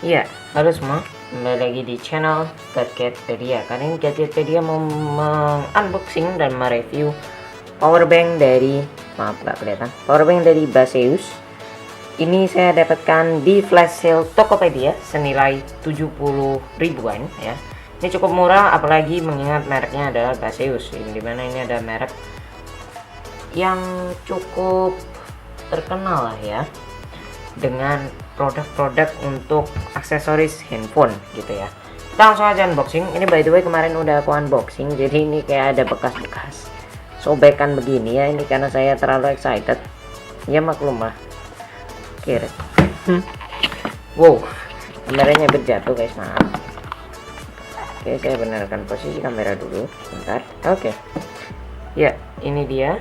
Iya, halo semua, kembali lagi di channel Gadgetpedia. Kali ini Gadgetpedia mau unboxing dan mereview powerbank dari, maaf nggak kelihatan, powerbank dari Baseus. Ini saya dapatkan di flash sale Tokopedia senilai 70 ribuan ya. Ini cukup murah, apalagi mengingat mereknya adalah Baseus, dimana ini ada merek yang cukup terkenal lah ya, dengan produk-produk untuk aksesoris handphone gitu ya. Kita langsung aja unboxing. Ini by the way kemarin udah aku unboxing, jadi ini kayak ada bekas-bekas sobekan begini ya. Ini karena saya terlalu excited, ya maklum lah. Oke, wow, kameranya berjatuh guys, maaf. Oke, saya benarkan posisi kamera dulu bentar. Oke, ya ini dia.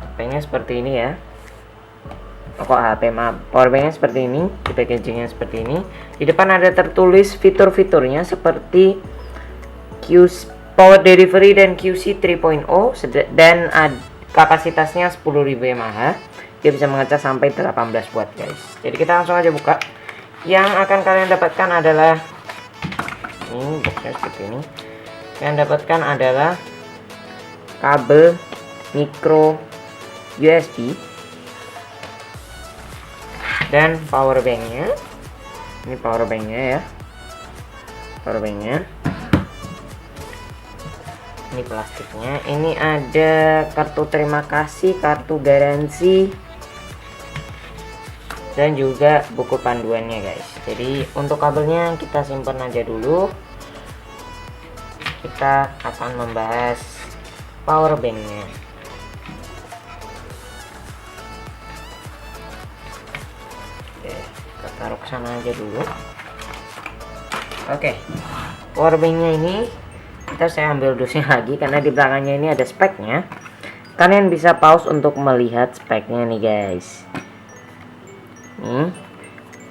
HP-nya seperti ini ya. Kok HP, maaf, powerbanknya seperti ini, di packagingnya seperti ini. Di depan ada tertulis fitur-fiturnya seperti Power Delivery dan QC 3.0 dan kapasitasnya 10.000 mAh. Dia bisa mengecas sampai 18 watt guys. Jadi kita langsung aja buka. Yang akan kalian dapatkan adalah ini, boxnya seperti ini. Yang dapatkan adalah kabel micro USB dan powerbanknya. Ini powerbanknya ya, powerbanknya. Ini plastiknya. Ini ada kartu terima kasih, kartu garansi, dan juga buku panduannya guys. Jadi untuk kabelnya kita simpan aja dulu. Kita akan membahas powerbanknya. Kita taruh ke sana aja dulu. Oke, powerbanknya ini saya ambil dusnya lagi karena di belakangnya ini ada speknya. Kalian bisa pause untuk melihat speknya nih guys.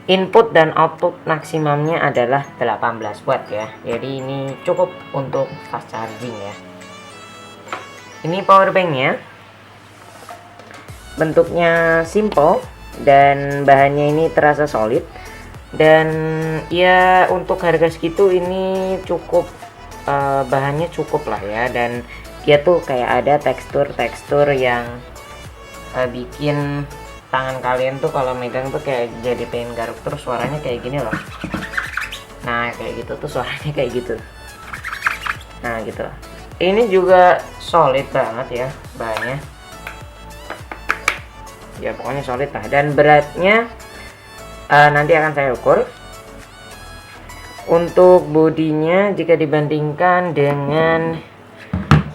Input dan output maksimumnya adalah 18 watt ya. Jadi ini cukup untuk fast charging ya. Ini powerbanknya, bentuknya simple dan bahannya ini terasa solid, dan ya untuk harga segitu ini cukup, bahannya cukup lah ya. Dan dia tuh kayak ada tekstur yang bikin tangan kalian tuh kalau megang tuh kayak jadi pengen garuk, terus suaranya kayak gini loh. Nah kayak gitu tuh suaranya kayak gitu. Nah gitu. Ini juga solid banget ya bahannya. Ya pokoknya solid lah. Dan beratnya nanti akan saya ukur. Untuk bodinya jika dibandingkan dengan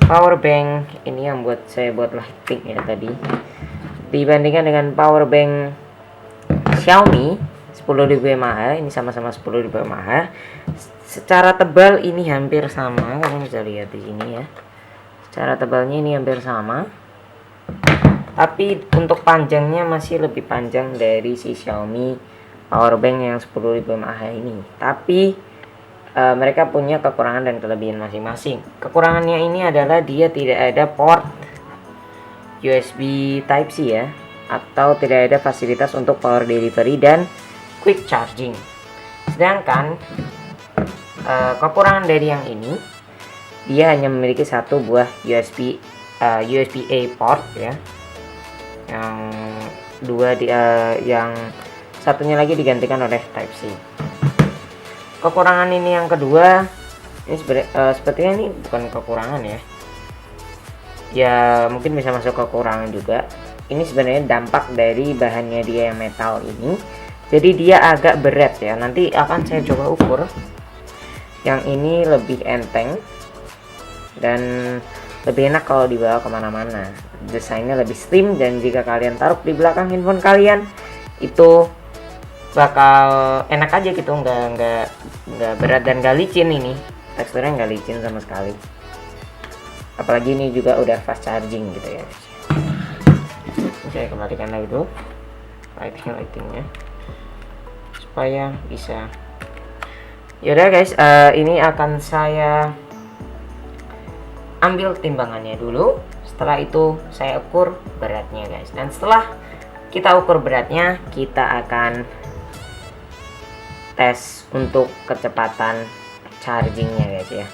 powerbank ini yang saya buat lighting ya tadi, dibandingkan dengan powerbank Xiaomi 10.000 mAh, ini sama-sama 10.000 mAh. Secara tebal ini hampir sama, kalian bisa lihat di sini ya. Secara tebalnya ini hampir sama. Tapi untuk panjangnya masih lebih panjang dari si Xiaomi powerbank yang 10.000 mAh ini. Tapi mereka punya kekurangan dan kelebihan masing-masing. Kekurangannya ini adalah dia tidak ada port USB Type-C ya, atau tidak ada fasilitas untuk power delivery dan quick charging. Sedangkan kekurangan dari yang ini, dia hanya memiliki satu buah USB-A port ya. Yang dua yang satunya lagi digantikan oleh Type-C. Kekurangan ini yang kedua, ini sepertinya ini bukan kekurangan ya. Ya mungkin bisa masuk kekurangan juga. Ini sebenarnya dampak dari bahannya dia yang metal ini. Jadi dia agak berat ya. Nanti akan saya coba ukur. Yang ini lebih enteng dan lebih enak kalau dibawa kemana-mana. Desainnya lebih slim, dan jika kalian taruh di belakang handphone kalian itu bakal enak aja gitu, nggak berat dan nggak licin. Ini teksturnya nggak licin sama sekali, apalagi ini juga udah fast charging gitu ya. Saya kembalikan lagi dulu lightingnya supaya bisa. Yaudah guys, ini akan saya ambil timbangannya dulu. Setelah itu saya ukur beratnya guys. Dan setelah kita ukur beratnya, kita akan tes untuk kecepatan chargingnya guys ya.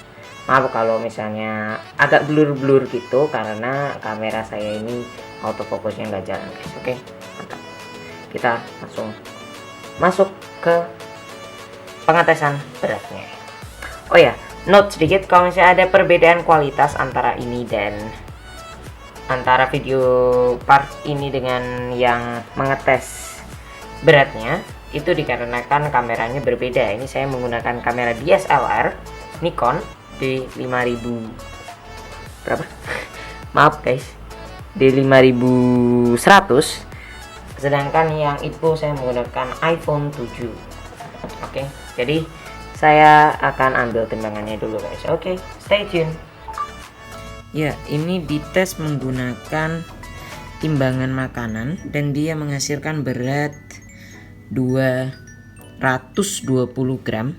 Maaf kalau misalnya agak blur-blur gitu karena kamera saya ini autofocusnya nggak jalan guys. Oke, mantap. Kita langsung masuk ke pengetesan beratnya. Oh ya, note sedikit kalau misalnya ada perbedaan kualitas antara ini dan antara video part ini dengan yang mengetes beratnya, itu dikarenakan kameranya berbeda. Ini saya menggunakan kamera DSLR Nikon D5000 berapa? Maaf guys, D5100. Sedangkan yang itu saya menggunakan iPhone 7. Oke, jadi saya akan ambil timbangannya dulu guys. Oke, stay tune. Ya, ini dites menggunakan timbangan makanan dan dia menghasilkan berat 220 gram.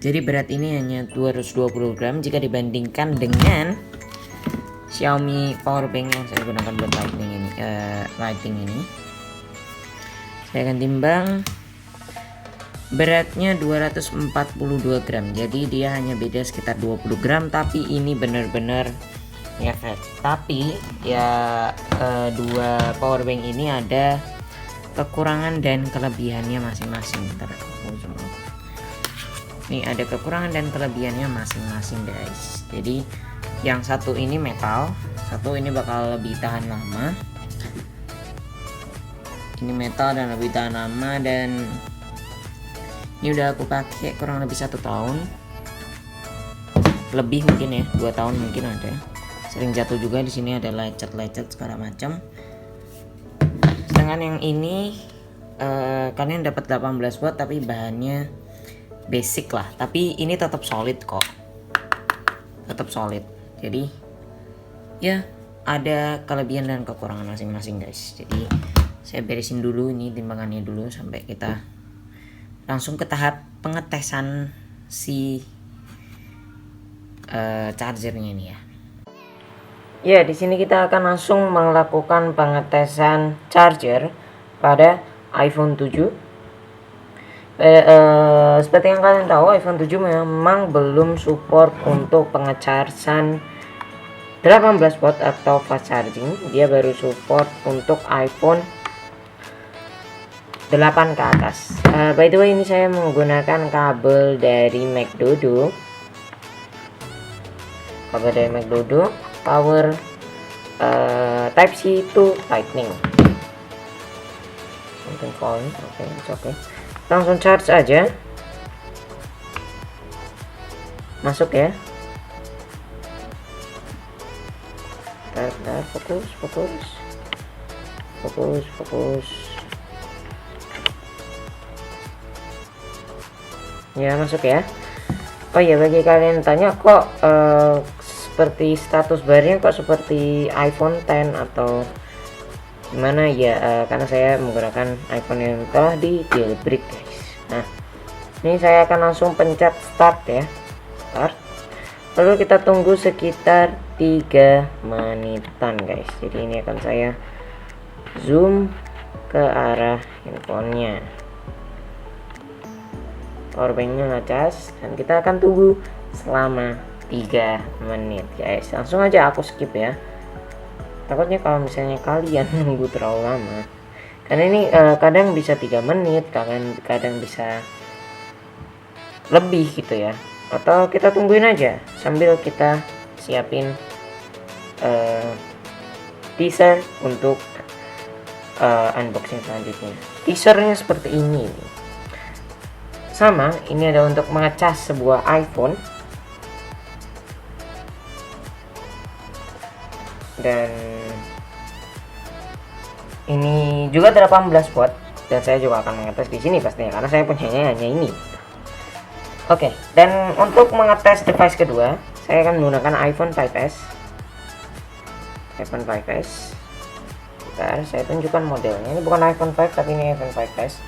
Jadi berat ini hanya 220 gram jika dibandingkan dengan Xiaomi powerbank yang saya gunakan buat lighting ini. Saya akan timbang, beratnya 242 gram. Jadi dia hanya beda sekitar 20 gram, tapi ini benar-benar ngefek. Tapi ya dua powerbank ini ada kekurangan dan kelebihannya masing-masing. Nih ada kekurangan dan kelebihannya masing-masing guys. Jadi yang satu ini metal, satu ini bakal lebih tahan lama. Ini metal dan lebih tahan lama, dan ini udah aku pakai kurang lebih 1 tahun lebih, mungkin ya 2 tahun mungkin ada. Sering jatuh juga, di sini ada lecet segala macam. Sedangkan yang ini kalian dapat 18 watt tapi bahannya basic lah, tapi ini tetap solid kok, tetap solid. Jadi ya ada kelebihan dan kekurangan masing-masing guys. Jadi saya beresin dulu ini timbangannya dulu sampai kita langsung ke tahap pengetesan si chargernya ini ya. Ya, di sini kita akan langsung melakukan pengetesan charger pada iPhone 7. Seperti yang kalian tahu, iPhone 7 memang belum support untuk pengecasan 18 watt atau fast charging. Dia baru support untuk iPhone 8 ke atas. By the way, ini saya menggunakan kabel dari McDodo. Kabel dari McDodo, power Type C to Lightning. Something falling. Oke, it's okay. Langsung charge aja. Masuk ya. Bentar, fokus. Ya, masuk ya. Oh ya, bagi kalian tanya kok seperti status barnya kok seperti iPhone X atau gimana ya, karena saya menggunakan iPhone yang telah di jailbreak guys. Nah, ini saya akan langsung pencet start ya, start. Lalu kita tunggu sekitar 3 menitan guys. Jadi ini akan saya zoom ke arah handphonenya. Powerbanknya ngecas dan kita akan tunggu selama 3 menit guys. Langsung aja aku skip ya, takutnya kalau misalnya kalian nunggu terlalu lama, karena ini kadang bisa 3 menit, kadang bisa lebih gitu ya. Atau kita tungguin aja sambil kita siapin teaser untuk unboxing selanjutnya. Teasernya seperti ini sama, ini ada untuk mengecas sebuah iPhone, dan ini juga 18 watt, dan saya juga akan mengetes di sini pastinya karena saya punyanya hanya ini. Oke, dan untuk mengetes device kedua saya akan menggunakan iPhone 5s. Bentar, saya tunjukkan modelnya. Ini bukan iPhone 5 tapi ini iPhone 5s.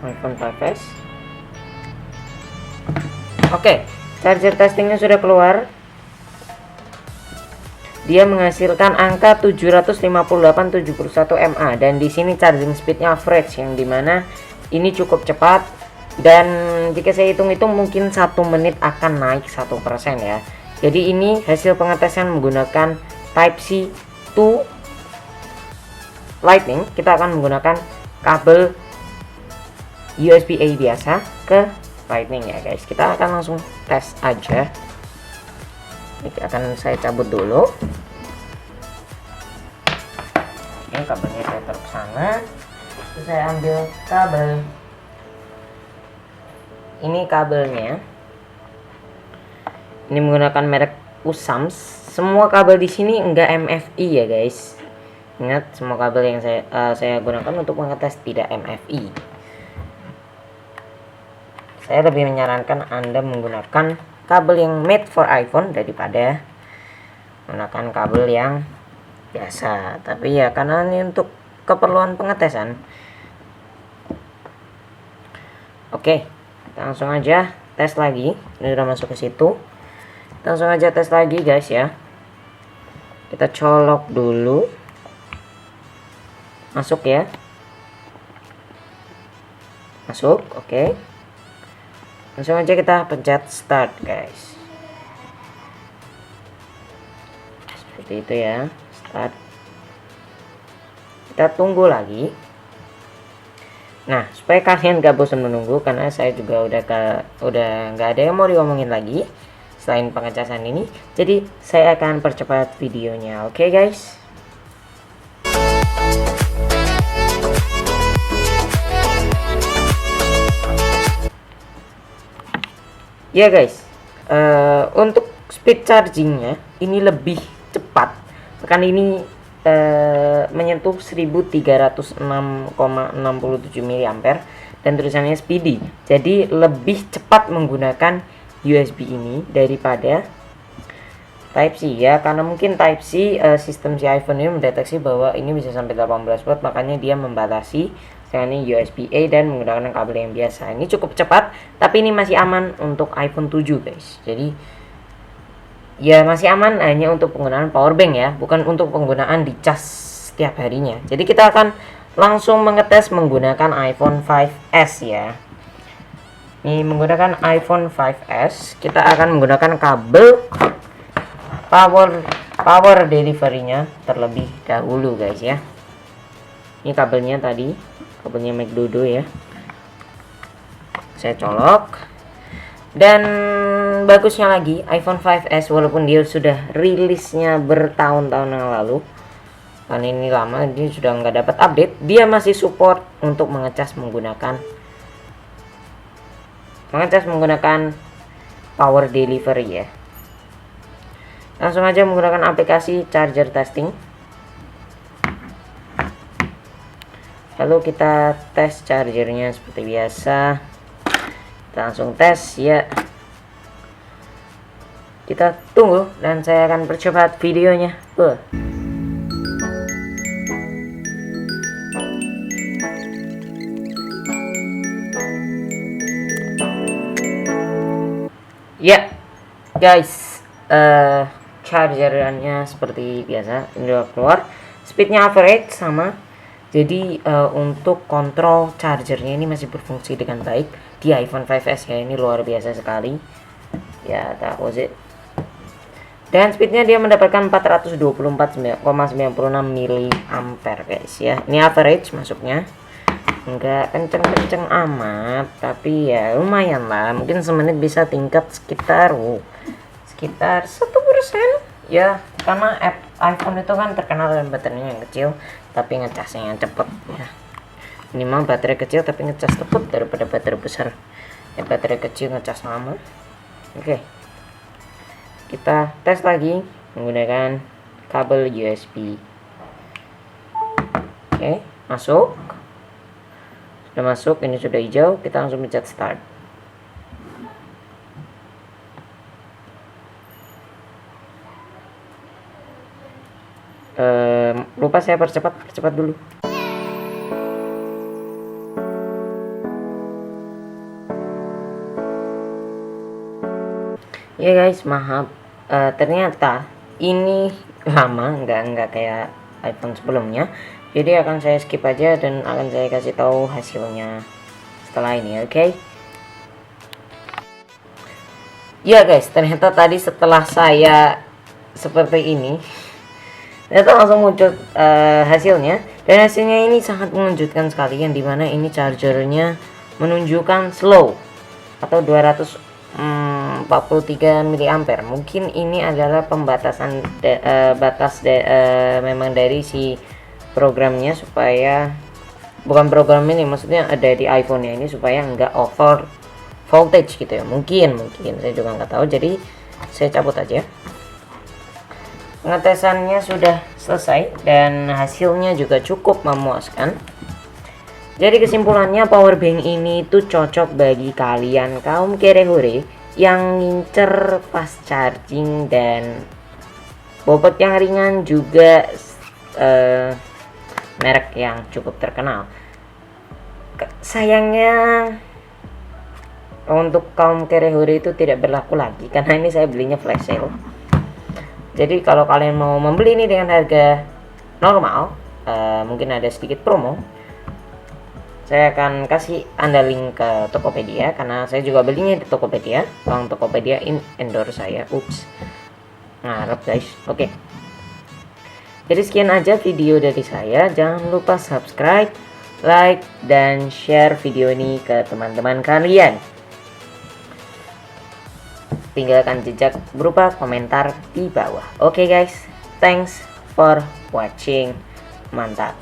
iPhone 5s. Oke, charger testingnya sudah keluar. Dia menghasilkan angka 758,71 mAh dan di sini charging speednya average, yang dimana ini cukup cepat. Dan jika saya hitung-hitung mungkin 1 menit akan naik 1% ya. Jadi ini hasil pengetesan menggunakan Type-C to Lightning. Kita akan menggunakan kabel USB-A biasa ke Lightning ya guys. Kita akan langsung tes aja. Ini akan saya cabut dulu. Oke, kabelnya saya taruh ke sana. Terus saya ambil kabel. Ini kabelnya. Ini menggunakan merek Usams. Semua kabel di sini enggak MFI ya guys. Ingat, semua kabel yang saya gunakan untuk mengetes tidak MFI. Saya lebih menyarankan Anda menggunakan kabel yang made for iPhone daripada menggunakan kabel yang biasa. Tapi ya karena ini untuk keperluan pengetesan. Oke, langsung aja tes lagi. Ini udah masuk ke situ. Langsung aja tes lagi guys ya. Kita colok dulu. Masuk ya. Masuk, oke. Langsung aja kita pencet start guys. Seperti itu ya, start. Kita tunggu lagi. Nah, supaya kalian gak bosan menunggu, karena saya juga udah nggak ada yang mau diomongin lagi selain pengecasan ini. Jadi saya akan percepat videonya, oke guys. Ya guys, untuk speed chargingnya ini lebih cepat. Bahkan ini menyentuh 1306,67 mAh dan tulisannya speedy. Jadi lebih cepat menggunakan USB ini daripada Type-C ya, karena mungkin Type-C sistem si iPhone ini mendeteksi bahwa ini bisa sampai 18 watt, makanya dia membatasi dengan ini USB-A dan menggunakan kabel yang biasa. Ini cukup cepat, tapi ini masih aman untuk iPhone 7 guys. Jadi ya masih aman hanya untuk penggunaan power bank ya, bukan untuk penggunaan di cas setiap harinya. Jadi kita akan langsung mengetes menggunakan iPhone 5s ya. Ini menggunakan iPhone 5s, kita akan menggunakan kabel power delivery-nya terlebih dahulu guys ya. Ini kabelnya tadi, kabelnya McDodo ya. Saya colok. Dan bagusnya lagi, iPhone 5s walaupun dia sudah rilisnya bertahun-tahun yang lalu, kan ini lama, dia sudah nggak dapat update, dia masih support untuk mengecas menggunakan power delivery ya. Langsung aja menggunakan aplikasi charger testing. Lalu kita tes chargernya seperti biasa. Kita langsung tes ya. Kita tunggu dan saya akan percepat videonya. Ya guys, chargerannya seperti biasa ini udah keluar. Speednya average sama. Jadi untuk kontrol chargernya ini masih berfungsi dengan baik di iPhone 5s ya. Ini luar biasa sekali ya, tak sih. Dan speednya dia mendapatkan 424,96 mAh guys ya. Ini average masuknya, enggak kenceng-kenceng amat, tapi ya lumayan lah. Mungkin semenit bisa tingkat sekitar 1% ya, karena iPhone itu kan terkenal dengan baterainya yang kecil tapi ngecasnya yang cepet ya. Minimal baterai kecil tapi ngecas cepet daripada baterai besar ya, baterai kecil ngecas lama. Oke, kita tes lagi menggunakan kabel USB. Oke, masuk. Sudah masuk, ini sudah hijau, kita langsung pencet start. Lupa saya percepat dulu. Ya guys, maaf. Ternyata ini lama, nggak kayak iPhone sebelumnya. Jadi akan saya skip aja dan akan saya kasih tahu hasilnya setelah ini, oke? Ya guys, ternyata tadi setelah saya seperti ini, ternyata langsung muncul hasilnya. Dan hasilnya ini sangat mengejutkan sekali, yang dimana ini chargernya menunjukkan slow atau 243 mAh. Mungkin ini adalah pembatasan memang dari si programnya, supaya bukan program ini, maksudnya ada di iPhone-nya ini supaya nggak over voltage gitu ya. Mungkin saya juga nggak tahu, jadi saya cabut aja. Pengetesannya sudah selesai dan hasilnya juga cukup memuaskan. Jadi kesimpulannya, power bank ini tuh cocok bagi kalian kaum kerehore yang ngincer pas charging, dan bobot yang ringan, juga merek yang cukup terkenal. Sayangnya untuk kaum kerehore itu tidak berlaku lagi, karena ini saya belinya flash sale. Jadi kalau kalian mau membeli ini dengan harga normal, mungkin ada sedikit promo, saya akan kasih Anda link ke Tokopedia, karena saya juga belinya di Tokopedia. Bang Tokopedia endorse saya. Ups, ngarep guys. Oke. Jadi sekian aja video dari saya. Jangan lupa subscribe, like, dan share video ini ke teman-teman kalian. Tinggalkan jejak berupa komentar di bawah. Oke guys, thanks for watching. Mantap.